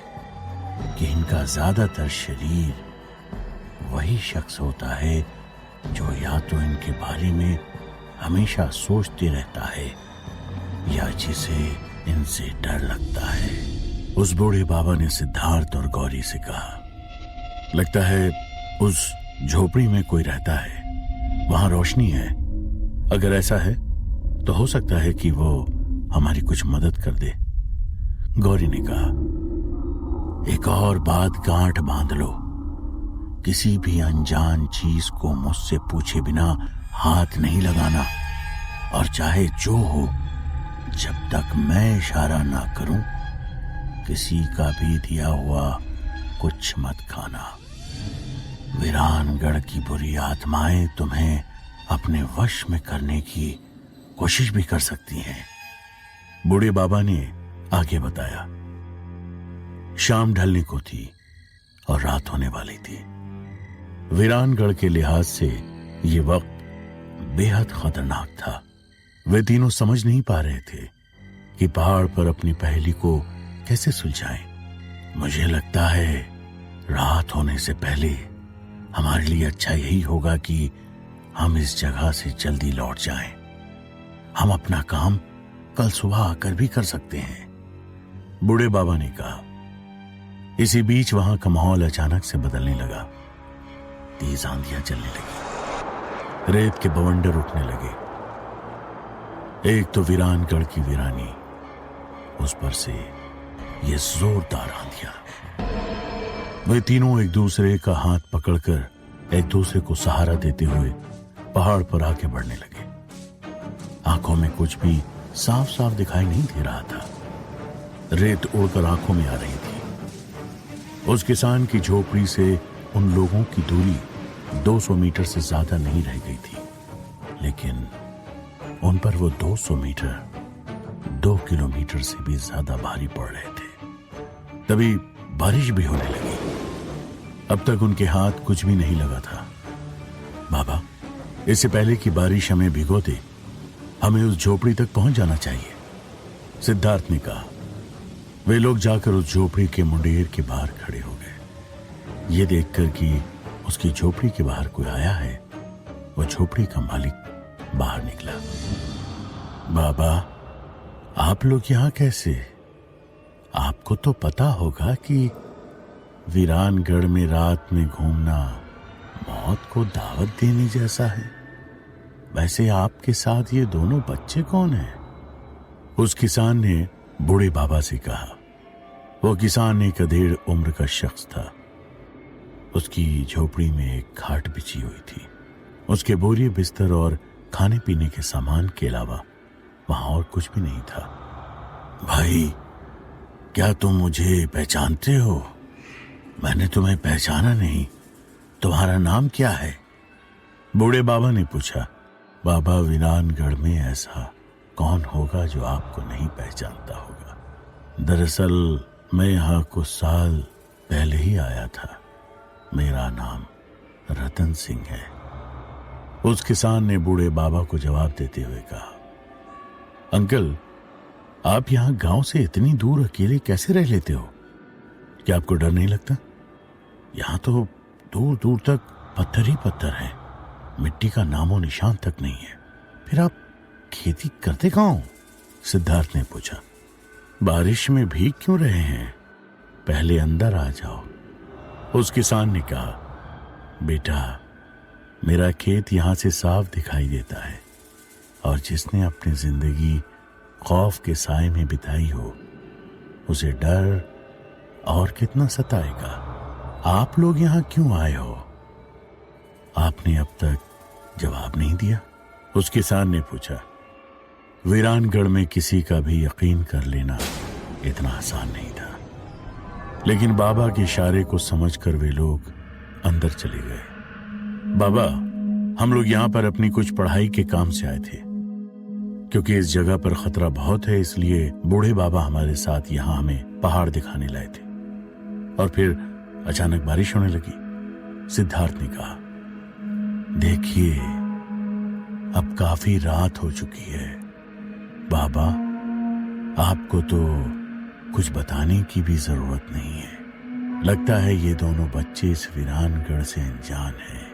कि इनका ज्यादातर शरीर वही शख्स होता है जो या तो इनके बारे में हमेशा सोचते रहता है या जिसे इनसे डर लगता है। उस बूढ़े बाबा ने सिद्धार्थ और गौरी से कहा, लगता है उस झोपड़ी में कोई रहता है, वहां रोशनी है। अगर ऐसा है तो हो सकता है कि वो हमारी कुछ मदद कर दे। गौरी ने कहा, एक और बात गांठ बांध लो, किसी भी अनजान चीज को मुझसे पूछे बिना हाथ नहीं लगाना, और चाहे जो हो, जब तक मैं इशारा ना करूं किसी का भी दिया हुआ कुछ मत खाना। वीरानगढ़ की बुरी आत्माएं तुम्हें अपने वश में करने की कोशिश भी कर सकती हैं। बूढ़े बाबा ने आगे बताया, शाम ढलने को थी और रात होने वाली थी। वीरानगढ़ के लिहाज से ये वक्त बेहद खतरनाक था। वे तीनों समझ नहीं पा रहे थे कि पहाड़ पर अपनी पहेली को कैसे सुलझाएं। मुझे लगता है रात होने से पहले हमारे लिए अच्छा यही होगा कि हम इस जगह से जल्दी लौट जाएं। हम अपना काम कल सुबह आकर भी कर सकते हैं, बूढ़े बाबा ने कहा। इसी बीच वहां का माहौल अचानक से बदलने लगा। तेज आंधियां चलने लगी, रेत के बवंडर उठने लगे। एक तो वीरानगढ़ की वीरानी, उस पर से ये जोरदार आंधियां। वे तीनों एक दूसरे का हाथ पकड़कर एक दूसरे को सहारा देते हुए पहाड़ पर आगे बढ़ने लगे। आंखों में कुछ भी साफ साफ दिखाई नहीं दे रहा था। रेत उड़कर आंखों में आ रही थी। उस किसान की झोपड़ी से उन लोगों की दूरी 200 मीटर से ज्यादा नहीं रह गई थी, लेकिन उन पर वो 200 मीटर 2 किलोमीटर से भी ज्यादा भारी पड़ रहे थे। तभी बारिश भी होने लगी। अब तक उनके हाथ कुछ भी नहीं लगा था। बाबा, इससे पहले कि बारिश हमें भिगो दे, हमें उस झोपड़ी तक पहुंच जाना चाहिए, सिद्धार्थ ने कहा। वे लोग जाकर उस झोपड़ी के मुंडेर के बाहर खड़े हो गए। ये देखकर कि उसकी झोपड़ी के बाहर कोई आया है, वो झोपड़ी का मालिक बाहर निकला। बाबा, आप लोग यहां कैसे? आपको तो पता होगा कि वीरानगढ़ में रात में घूमना मौत को दावत देने जैसा है। वैसे आपके साथ ये दोनों बच्चे कौन हैं? उस किसान ने बूढ़े बाबा से कहा। वो किसान एक अधेड़ उम्र का शख्स था। उसकी झोपड़ी में एक खाट बिछी हुई थी। उसके बोरिए बिस्तर और खाने पीने के सामान के अलावा वहां और कुछ भी नहीं था। भाई, क्या तुम मुझे पहचानते हो? मैंने तुम्हें पहचाना नहीं। तुम्हारा नाम क्या है? बूढ़े बाबा ने पूछा। बाबा, वीरानगढ़ में ऐसा कौन होगा जो आपको नहीं पहचानता होगा? दरअसल मैं यहाँ कुछ साल पहले ही आया था। मेरा नाम रतन सिंह है। उस किसान ने बूढ़े बाबा को जवाब देते हुए कहा। अंकल, आप यहाँ गांव से इतनी दूर अकेले कैसे रह लेते हो? क्या आपको डर नहीं लगता? यहाँ तो दूर दूर तक पत्थर ही पत्थर है, मिट्टी का नामो निशान तक नहीं है। फिर आप खेती करते कहाँ हो? सिद्धार्थ ने पूछा। बारिश में भीग क्यों रहे हैं? पहले अंदर आ जाओ, उस किसान ने कहा। बेटा, मेरा खेत यहां से साफ दिखाई देता है, और जिसने अपनी जिंदगी खौफ के साए में बिताई हो, उसे डर और कितना सताएगा। आप लोग यहां क्यों आए हो? आपने अब तक जवाब नहीं दिया, उस किसान ने पूछा। वीरानगढ़ में किसी का भी यकीन कर लेना इतना आसान नहीं था, लेकिन बाबा के इशारे को समझकर वे लोग अंदर चले गए। बाबा, हम लोग यहाँ पर अपनी कुछ पढ़ाई के काम से आए थे। क्योंकि इस जगह पर खतरा बहुत है, इसलिए बूढ़े बाबा हमारे साथ यहाँ हमें पहाड़ दिखाने लाए थे। और फिर अचानक बारिश होने लगी। सिद्धार्थ ने कहा, देखिए, अब काफी रात हो चुकी है। बाबा, आपको तो कुछ बताने की भी जरूरत नहीं है। लगता है ये दोनों बच्चे इस वीरानगढ़ से अनजान हैं।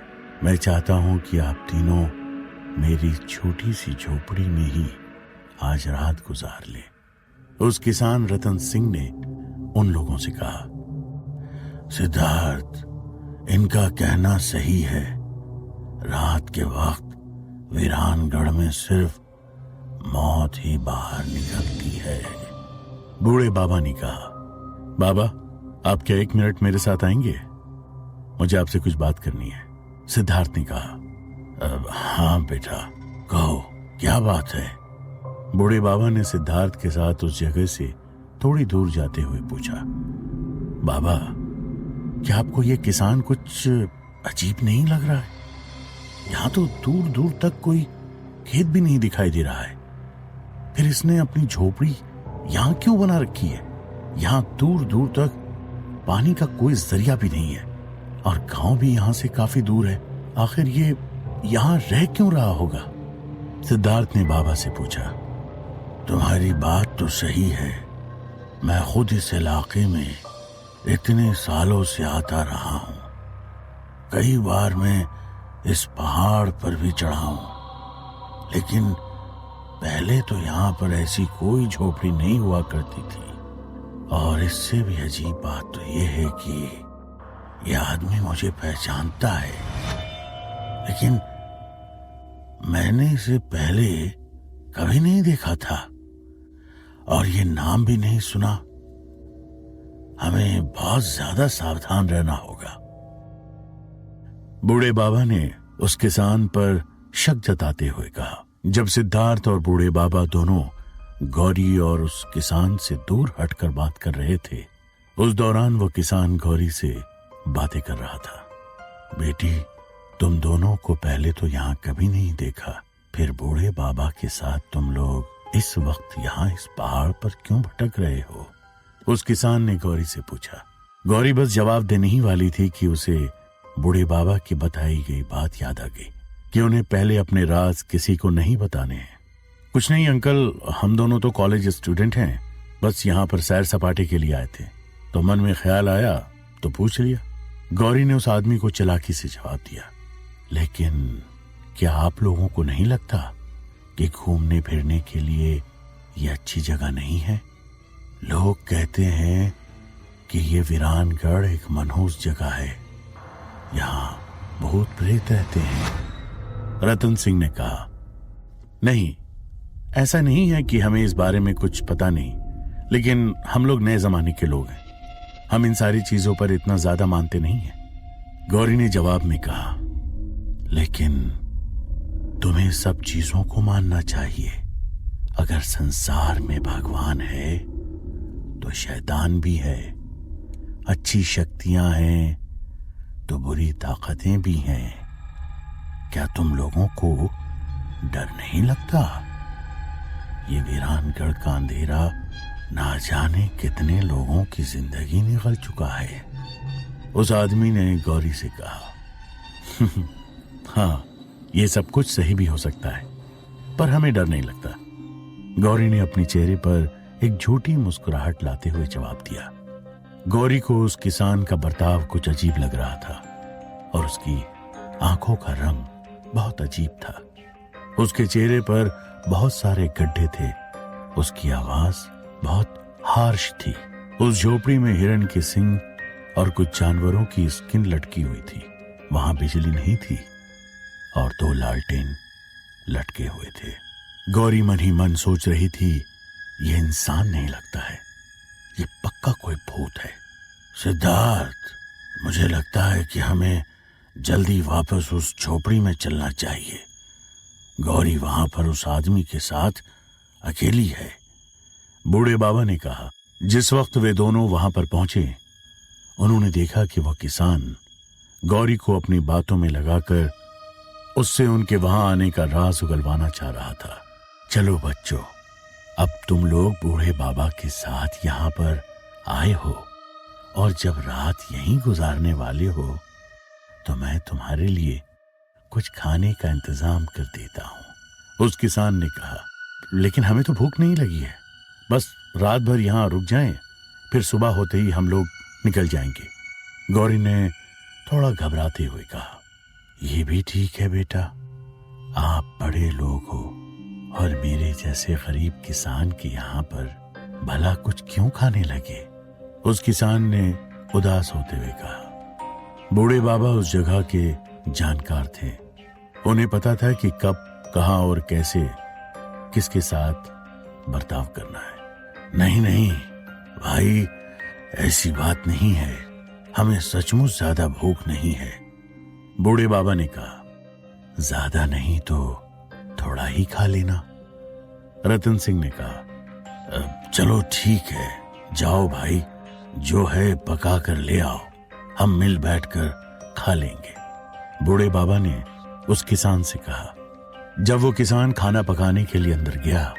मैं चाहता हूं कि आप तीनों मेरी छोटी सी झोपड़ी में ही आज रात गुजार ले। उस किसान रतन सिंह ने उन लोगों से कहा, सिद्धार्थ, इनका कहना सही है। रात के वक्त वीरानगढ़ में सिर्फ मौत ही बाहर निकलती है। बूढ़े बाबा ने कहा, बाबा, आप क्या 1 मिनट मेरे साथ आएंगे? मुझे आपसे कुछ बात करनी है। सिद्धार्थ ने कहा, हाँ बेटा, कहो क्या बात है? बूढ़े बाबा ने सिद्धार्थ के साथ उस जगह से थोड़ी दूर जाते हुए पूछा, बाबा, क्या आपको ये किसान कुछ अजीब नहीं लग रहा है? यहां तो दूर दूर तक कोई खेत भी नहीं दिखाई दे रहा है। फिर इसने अपनी झोपड़ी यहां क्यों बना रखी है? यहां दूर दूर तक पानी का कोई जरिया भी नहीं है और गांव भी यहां से काफी दूर है। आखिर ये यहां रह क्यों रहा होगा? सिद्धार्थ ने बाबा से पूछा, तुम्हारी बात तो सही है। मैं खुद इस इलाके में इतने सालों से आता रहा हूं। कई बार मैं इस पहाड़ पर भी चढ़ा हूं, लेकिन पहले तो यहां पर ऐसी कोई झोपड़ी नहीं हुआ करती थी। और इससे भी अजीब बात तो यह है कि यह आदमी मुझे पहचानता है, लेकिन मैंने इसे पहले कभी नहीं देखा था और ये नाम भी नहीं सुना। हमें बहुत ज्यादा सावधान रहना होगा। बूढ़े बाबा ने उस किसान पर शक जताते हुए कहा। जब सिद्धार्थ और बूढ़े बाबा दोनों गौरी और उस किसान से दूर हटकर बात कर रहे थे, उस दौरान वो किसान गौरी से बातें कर रहा था। बेटी, तुम दोनों को पहले तो यहाँ कभी नहीं देखा, फिर बूढ़े बाबा के साथ तुम लोग इस वक्त यहाँ इस पहाड़ पर क्यों भटक रहे हो? उस किसान ने गौरी से पूछा। गौरी बस जवाब देने ही वाली थी कि उसे बूढ़े बाबा की बताई गई बात याद आ गई कि उन्हें पहले अपने राज किसी को नहीं बताने हैं। कुछ नहीं अंकल, हम दोनों तो कॉलेज स्टूडेंट हैं, बस यहाँ पर सैर सपाटे के लिए आए थे, तो मन में ख्याल आया तो पूछ लिया। गौरी ने उस आदमी को चालाकी से जवाब दिया, लेकिन क्या आप लोगों को नहीं लगता कि घूमने फिरने के लिए ये अच्छी जगह नहीं है? लोग कहते हैं कि ये वीरानगढ़ एक मनहूस जगह है, यहाँ भूत प्रेत रहते हैं। रतन सिंह ने कहा, नहीं, ऐसा नहीं है कि हमें इस बारे में कुछ पता नहीं, लेकिन हम लोग नए जमाने के लोग हैं, हम इन सारी चीजों पर इतना ज्यादा मानते नहीं हैं। गौरी ने जवाब में कहा, लेकिन तुम्हें सब चीजों को मानना चाहिए। अगर संसार में भगवान है तो शैतान भी है, अच्छी शक्तियां हैं तो बुरी ताकतें भी हैं। क्या तुम लोगों को डर नहीं लगता? ये वीरानगढ़ का अंधेरा ना जाने कितने लोगों की जिंदगी निगल चुका है। उस आदमी ने गौरी से कहा, हाँ, ये सब कुछ सही भी हो सकता है, पर हमें डर नहीं लगता। गौरी ने अपने चेहरे पर एक झूठी मुस्कुराहट लाते हुए जवाब दिया। गौरी को उस किसान का बर्ताव कुछ अजीब लग रहा था और उसकी आंखों का रंग बहुत अजीब था। उसके चेहरे पर बहुत सारे गड्ढे थे। उसकी आवाज बहुत हार्श थी। उस झोपड़ी में हिरण के सिंग और कुछ जानवरों की स्किन लटकी हुई थी। वहां बिजली नहीं थी और 2 लालटेन लटके हुए थे। गौरी मन ही मन सोच रही थी, ये इंसान नहीं लगता है, ये पक्का कोई भूत है। सिद्धार्थ, मुझे लगता है कि हमें जल्दी वापस उस झोपड़ी में चलना चाहिए। गौरी वहां पर उस आदमी के साथ अकेली है। बूढ़े बाबा ने कहा। जिस वक्त वे दोनों वहां पर पहुंचे, उन्होंने देखा कि वह किसान गौरी को अपनी बातों में लगाकर उससे उनके वहां आने का राज उगलवाना चाह रहा था। चलो बच्चों, अब तुम लोग बूढ़े बाबा के साथ यहाँ पर आए हो और जब रात यहीं गुजारने वाले हो तो मैं तुम्हारे लिए कुछ खाने का इंतजाम कर देता हूँ। उस किसान ने कहा, लेकिन हमें तो भूख नहीं लगी है, बस रात भर यहाँ रुक जाएं, फिर सुबह होते ही हम लोग निकल जाएंगे। गौरी ने थोड़ा घबराते हुए कहा, ये भी ठीक है बेटा, आप बड़े लोग हो और मेरे जैसे गरीब किसान के यहाँ पर भला कुछ क्यों खाने लगे? उस किसान ने उदास होते हुए कहा। बूढ़े बाबा उस जगह के जानकार थे। उन्हें पता था कि कब, कहां और कैसे किसके साथ बर्ताव करना है। नहीं नहीं भाई, ऐसी बात नहीं है, हमें सचमुच ज्यादा भूख नहीं है, बूढ़े बाबा ने कहा। ज्यादा नहीं तो थोड़ा ही खा लेना, रतन सिंह ने कहा। चलो ठीक है, जाओ भाई, जो है पका कर ले आओ, हम मिल बैठकर खा लेंगे, बूढ़े बाबा ने उस किसान से कहा। जब वो किसान खाना पकाने के लिए अंदर गया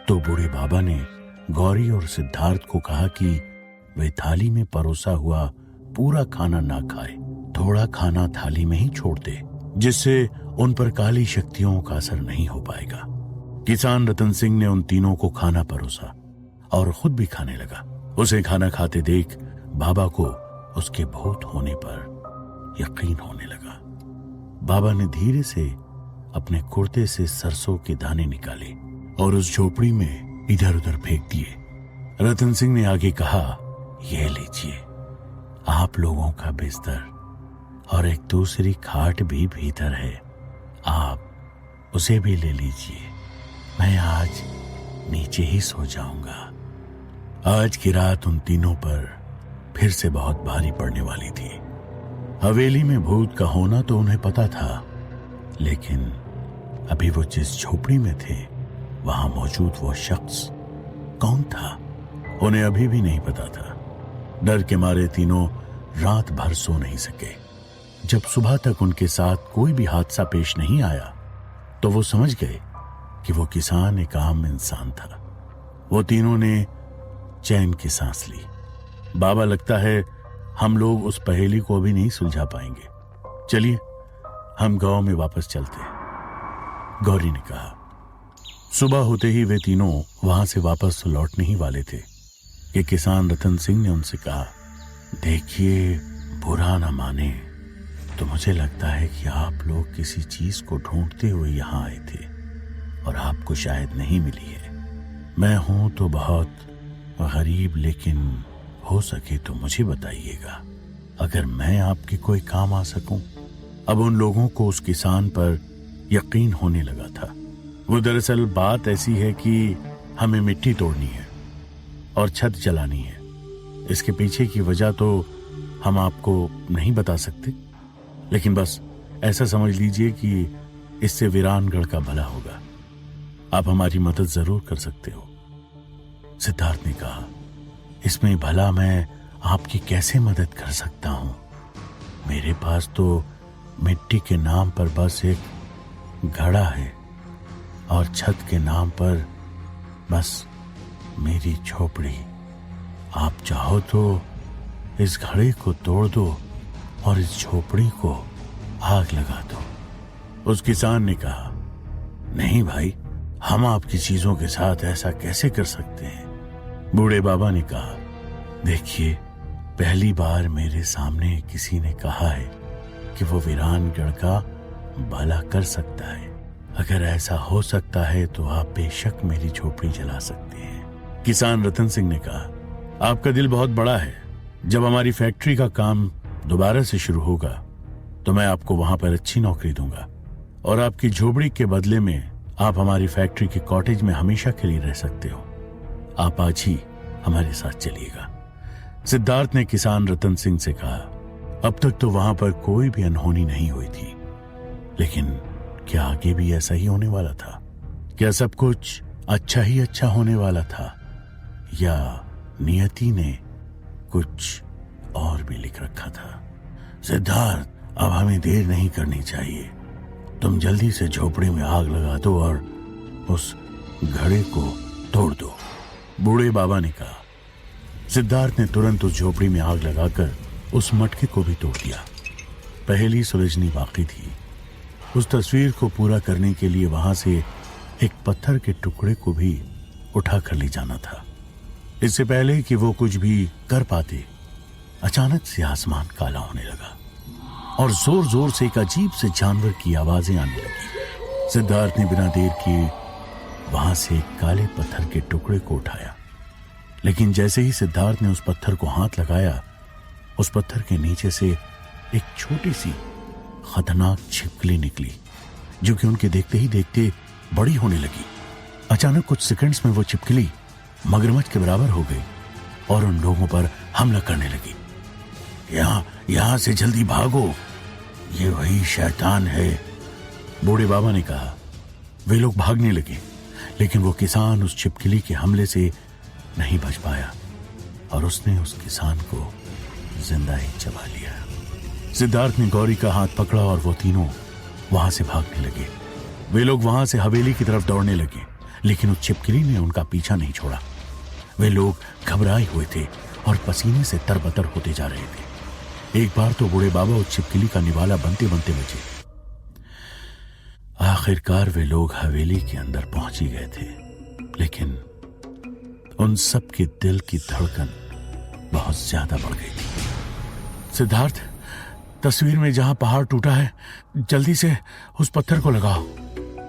तो बूढ़े बाबा ने गौरी और सिद्धार्थ को कहा कि वे थाली में परोसा हुआ पूरा खाना ना खाए, थोड़ा खाना थाली में ही छोड़ दे, जिससे उन पर काली शक्तियों का असर नहीं हो पाएगा। किसान रतन सिंह ने उन तीनों को खाना परोसा और खुद भी खाने लगा। उसे खाना खाते देख बाबा को उसके भूत होने पर यकीन होने लगा। बाबा ने धीरे से अपने कुर्ते से सरसों के दाने निकाले और उस झोपड़ी में इधर उधर फेंक दिए। रतन सिंह ने आगे कहा, ये लीजिए, आप लोगों का बिस्तर और एक दूसरी खाट भी भीतर है, आप उसे भी ले लीजिए, मैं आज नीचे ही सो जाऊंगा। आज की रात उन तीनों पर फिर से बहुत भारी पड़ने वाली थी। हवेली में भूत का होना तो उन्हें पता था, लेकिन अभी वो जिस झोपड़ी में थे वहां मौजूद वो शख्स कौन था, उन्हें अभी भी नहीं पता था। डर के मारे तीनों रात भर सो नहीं सके। जब सुबह तक उनके साथ कोई भी हादसा पेश नहीं आया तो वो समझ गए कि वो किसान एक आम इंसान था। वो तीनों ने चैन की सांस ली। बाबा, लगता है हम लोग उस पहेली को अभी नहीं सुलझा पाएंगे, चलिए हम गांव में वापस चलते हैं, गौरी ने कहा। सुबह होते ही वे तीनों वहां से वापस लौटने ही वाले थे कि किसान रतन सिंह ने उनसे कहा, देखिए बुरा न माने तो मुझे लगता है कि आप लोग किसी चीज को ढूंढते हुए यहाँ आए थे और आपको शायद नहीं मिली है। मैं हूं तो बहुत गरीब, लेकिन हो सके तो मुझे बताइएगा, अगर मैं आपके कोई काम आ सकूं। अब उन लोगों को उस किसान पर यकीन होने लगा था। वो दरअसल बात ऐसी है कि हमें मिट्टी तोड़नी है और छत जलानी है। इसके पीछे की वजह तो हम आपको नहीं बता सकते, लेकिन बस ऐसा समझ लीजिए कि इससे वीरानगढ़ का भला होगा। आप हमारी मदद जरूर कर सकते हो। सिद्धार्थ ने कहा, इसमें भला मैं आपकी कैसे मदद कर सकता हूं? मेरे पास तो मिट्टी के नाम पर बस एक घड़ा है और छत के नाम पर बस मेरी झोपड़ी। आप चाहो तो इस घड़े को तोड़ दो और इस झोपड़ी को आग लगा दो। उस किसान ने कहा, नहीं भाई, हम आपकी चीजों के साथ ऐसा कैसे कर सकते हैं? बूढ़े बाबा ने कहा, देखिए, पहली बार मेरे सामने किसी ने कहा है कि वो वीरानगढ़ का भला कर सकता है। अगर ऐसा हो सकता है तो आप बेशक मेरी झोपड़ी जला सकते हैं। किसान रतन सिंह ने कहा, आपका दिल बहुत बड़ा है। जब हमारी फैक्ट्री का काम दोबारा से शुरू होगा तो मैं आपको वहां पर अच्छी नौकरी दूंगा और आपकी झोपड़ी के बदले में आप हमारी फैक्ट्री के कॉटेज में हमेशा के लिए रह सकते हो। आप आज ही हमारे साथ चलिएगा। सिद्धार्थ ने किसान रतन सिंह से कहा, अब तक तो वहां पर कोई भी अनहोनी नहीं हुई थी, लेकिन क्या आगे भी ऐसा ही होने वाला था? क्या सब कुछ अच्छा ही अच्छा होने वाला था, या नियति ने कुछ और भी लिख रखा था? सिद्धार्थ, अब हमें देर नहीं करनी चाहिए। तुम जल्दी से झोपड़ी में आग लगा दो और उस घड़े को तोड़ दो, बूढ़े बाबा ने कहा। सिद्धार्थ ने तुरंत उस झोपड़ी में आग लगाकर उस मटके को भी तोड़ दिया। पहेली सुलझनी बाकी थी। उस तस्वीर को पूरा करने के लिए वहां से एक पत्थर के टुकड़े को भी उठा कर ले जाना था। इससे पहले कि वो कुछ भी कर पाते, अचानक से आसमान काला होने लगा और जोर जोर से एक अजीब से जानवर की आवाजें आने लगी। सिद्धार्थ ने बिना देर किए वहां से एक काले पत्थर के टुकड़े को उठाया, लेकिन जैसे ही सिद्धार्थ ने उस पत्थर को हाथ लगाया, उस पत्थर के नीचे से एक छोटी सी खतरनाक छिपकली निकली, जो कि उनके देखते ही देखते बड़ी होने लगी। अचानक कुछ सेकंड्स में वो छिपकली मगरमच्छ के बराबर हो गई और उन लोगों पर हमला करने लगी। यहां से जल्दी भागो, ये वही शैतान है, बूढ़े बाबा ने कहा। वे लोग भागने लगे, लेकिन वो किसान उस छिपकली के हमले से नहीं बच पाया और उसने उस किसान को जिंदा ही चबा लिया। सिद्धार्थ ने गौरी का हाथ पकड़ा और वो तीनों वहां से भागने लगे। वे लोग वहां से हवेली की तरफ दौड़ने लगे, लेकिन उस छिपकली ने उनका पीछा नहीं छोड़ा। वे लोग घबराए हुए थे और पसीने से तरबतर होते जा रहे थे। एक बार तो बूढ़े बाबा उस छिपकली का निवाला बनते बनते बचे। आखिरकार वे लोग हवेली के अंदर पहुंच ही गए थे, लेकिन उन सब के दिल की धड़कन बहुत ज्यादा बढ़ गई थी। सिद्धार्थ, तस्वीर में जहां पहाड़ टूटा है, जल्दी से उस पत्थर को लगाओ,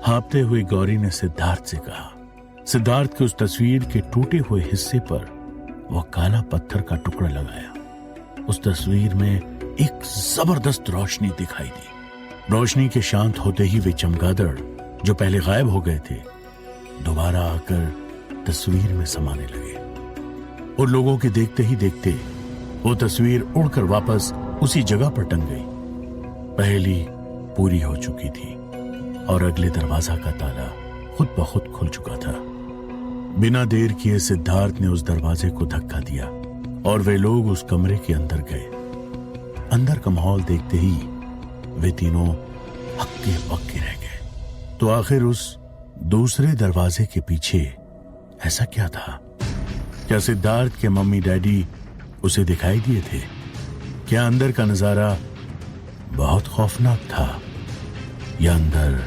हाँफते हुए गौरी ने सिद्धार्थ से कहा। सिद्धार्थ के उस तस्वीर के टूटे हुए हिस्से पर वो काला पत्थर का टुकड़ा लगाया। उस तस्वीर में एक जबरदस्त रोशनी दिखाई दी। रोशनी के शांत होते ही वे चमगादड़, जो पहले गायब हो गए थे, दोबारा आकर तस्वीर में समाने लगे। और लोगों के देखते ही देखते वो तस्वीर उड़कर वापस उसी जगह पर टंग गई। पहली पूरी हो चुकी थी और अगले दरवाजा का ताला खुद ब खुद खुल चुका था। बिना देर किए सिद्धार्थ ने उस दरवाजे को धक्का दिया और वे लोग उस कमरे के अंदर गए। अंदर का माहौल देखते ही वे तीनों हक्के बक्के रह गए। तो आखिर उस दूसरे दरवाजे के पीछे ऐसा क्या था? क्या सिद्धार्थ के मम्मी डैडी उसे दिखाई दिए थे? क्या अंदर का नजारा बहुत खौफनाक था, या अंदर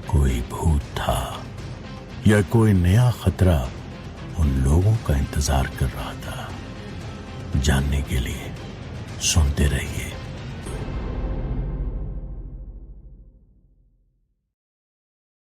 कोई भूत था, या कोई नया खतरा उन लोगों का इंतजार कर रहा था? जानने के लिए सुनते रहिए